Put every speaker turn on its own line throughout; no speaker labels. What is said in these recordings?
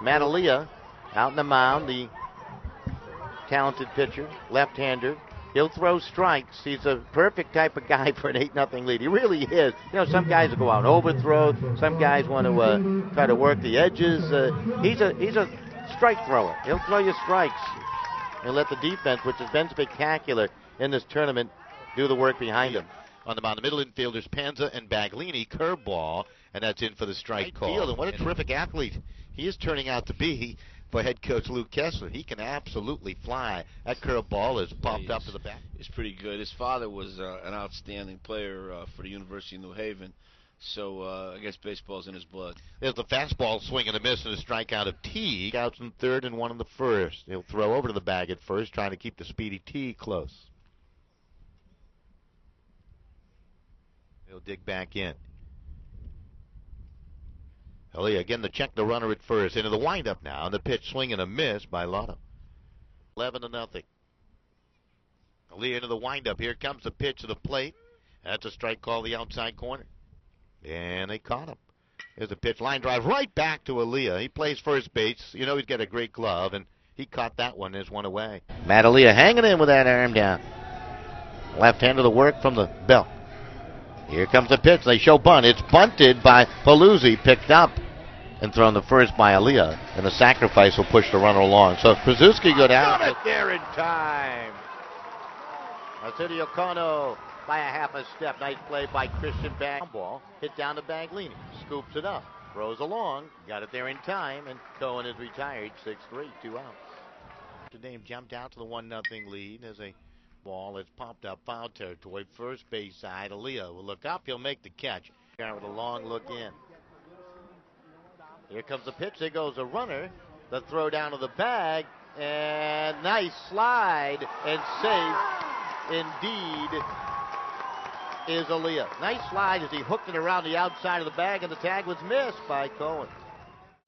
Matt Elia out in the mound, the talented pitcher, left-hander. He'll throw strikes. He's a perfect type of guy for an 8-0 lead. He really is. You know, some guys will go out and overthrow. Some guys want to try to work the edges. He's a strike thrower. He'll throw you strikes and let the defense, which has been spectacular in this tournament, do the work behind him.
On the mound, the middle infielders Panza and Baglini, curveball, and that's in for the strike call. And what a terrific athlete he is turning out to be for head coach Luke Kessler. He can absolutely fly. That curveball is popped up to the back.
It's pretty good. His father was an outstanding player for the University of New Haven, so I guess baseball's in his blood.
There's the fastball swing and a miss and a strikeout of Teague. Outs in third and one in the first. He'll throw over to the bag at first, trying to keep the speedy Teague close. He'll dig back in. Elia again to check the runner at first. Into the windup now. And the pitch swing and a miss by Lotto. 11-0. Elia into the windup. Here comes the pitch to the plate. That's a strike call the outside corner. And they caught him. There's a pitch. Line drive right back to Elia. He plays first base. You know he's got a great glove. And he caught that one. There's one away.
Matt Elia hanging in with that arm down. Left hand to the work from the belt. Here comes the pitch. They show bunt. It's bunted by Paluzzi. Picked up and thrown the first by Elia. And the sacrifice will push the runner along. So Krasuski go down.
Got it there in time.
Arsenio Cano by a half a step. Nice play by Christian Bag. Ball hit down to Baglini. Scoops it up. Throws along. Got it there in time. And Cohen is retired. 6-3. 2 outs.
Dame jumped out to the 1-0 lead as a ball that's popped up foul territory. First base side. Elia will look up. He'll make the catch.
With a long look in. Here comes the pitch. There goes a runner. The throw down to the bag. And nice slide. And safe indeed is Elia. Nice slide as he hooked it around the outside of the bag. And the tag was missed by Cohen.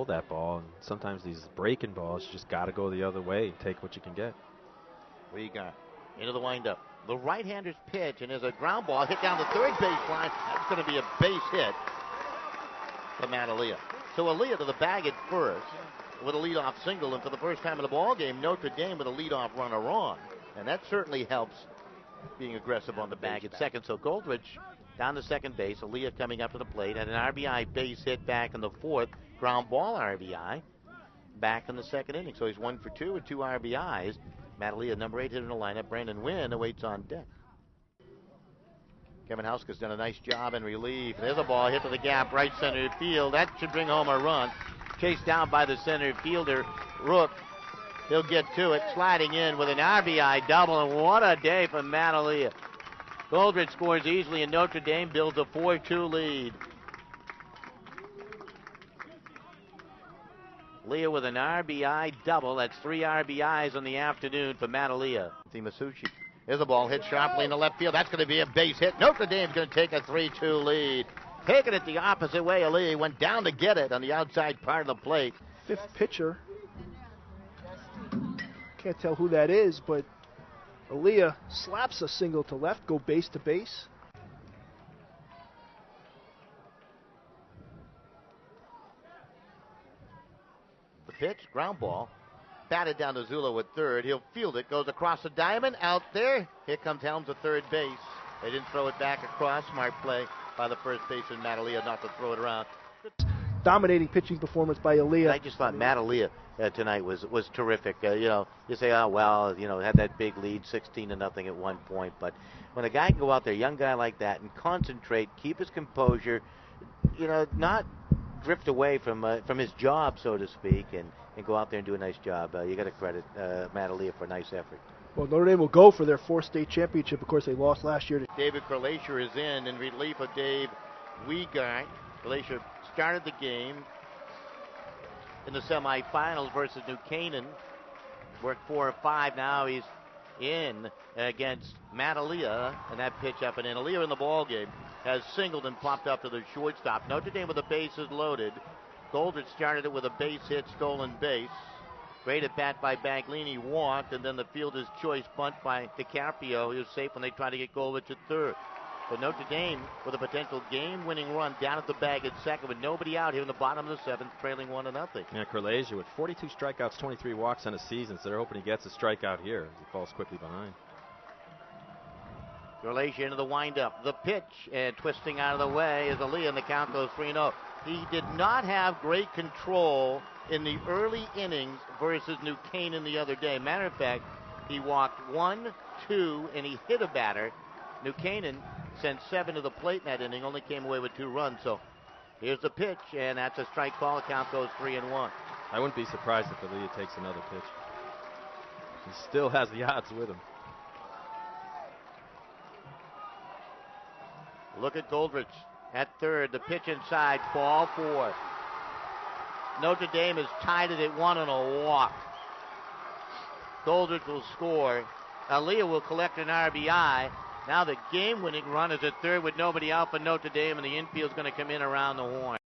That ball, and sometimes these breaking balls just got to go the other way and take what you can get.
We got into the windup. The right-hander's pitch, and there's a ground ball hit down the third baseline. That's going to be a base hit for Matt Elia. So Elia to the bag at first with a leadoff single, and for the first time in the ball game, Notre Dame with a leadoff runner on, and that certainly helps being aggressive on the bag at second. So Goldrich down to second base. Elia coming up to the plate, had an RBI base hit back in the fourth. Ground ball RBI back in the second inning. So he's 1 for 2 with 2 RBIs. Matt Elia, number 8 hit in the lineup. Brandon Wynn awaits on deck. Kevin Hauska's done a nice job in relief. There's a ball hit to the gap, right center field. That should bring home a run. Chased down by the center fielder, Rook. He'll get to it, sliding in with an RBI double, and what a day for Matt Elia. Goldrich scores easily, and Notre Dame builds a 4-2 lead. Elia with an RBI double. That's 3 RBIs in the afternoon for Matt Elia. Masucci. There's a ball hit sharply in the left field. That's going to be a base hit. Notre Dame's going to take a 3-2 lead. Taking it the opposite way. Elia went down to get it on the outside part of the plate.
Fifth pitcher. Can't tell who that is, but Elia slaps a single to left, go base to base.
The pitch, ground ball, batted down to Zullo at third. He'll field it, goes across the diamond, out there. Here comes Helms at third base. They didn't throw it back across. Smart play by the first baseman, Matt Elia, not to throw it around.
Dominating pitching performance by Elia.
I just thought Matt Elia tonight was terrific. You say, oh, well, had that big lead, 16-0 at one point. But when a guy can go out there, a young guy like that, and concentrate, keep his composure, not drift away from his job, so to speak, and go out there and do a nice job. You got to credit Matt Elia for a nice effort.
Well, Notre Dame will go for their 4th state championship. Of course, they lost last year.
David Kralacher is in relief of Dave Wiegart. Kralacher started the game in the semifinals versus New Canaan. Worked 4 or 5. Now he's in against Matt Elia, and that pitch up and in. Elia in the ball game has singled and popped up to the shortstop. Notre Dame with the bases loaded. Goldrich started it with a base hit, stolen base. Great at bat by Baglini, walked, and then the fielder's choice bunt by DiCaprio. He was safe when they tried to get Goldrich at third. for Notre Dame with a potential game-winning run down at the bag at second with nobody out here in the bottom of the seventh, trailing 1-0.
Yeah, Curlasia with 42 strikeouts, 23 walks on a season, so they're hoping he gets a strikeout here as he falls quickly behind.
Curlasia into the windup. The pitch, and twisting out of the way is Elia, and the count goes 3-0. He did not have great control in the early innings versus New Canaan the other day. Matter of fact, he walked 1, 2, and he hit a batter. New Canaan sent 7 to the plate in that inning, only came away with 2 runs. So here's the pitch, and that's a strike call. The count goes 3-1.
I wouldn't be surprised if Elia takes another pitch. He still has the odds with him.
Look at Goldrich at third. The pitch inside, ball 4. Notre Dame has tied it at 1 on a walk. Goldrich will score. Elia will collect an RBI. Now the game-winning run is at third with nobody out but Notre Dame, and the infield's going to come in around the horn.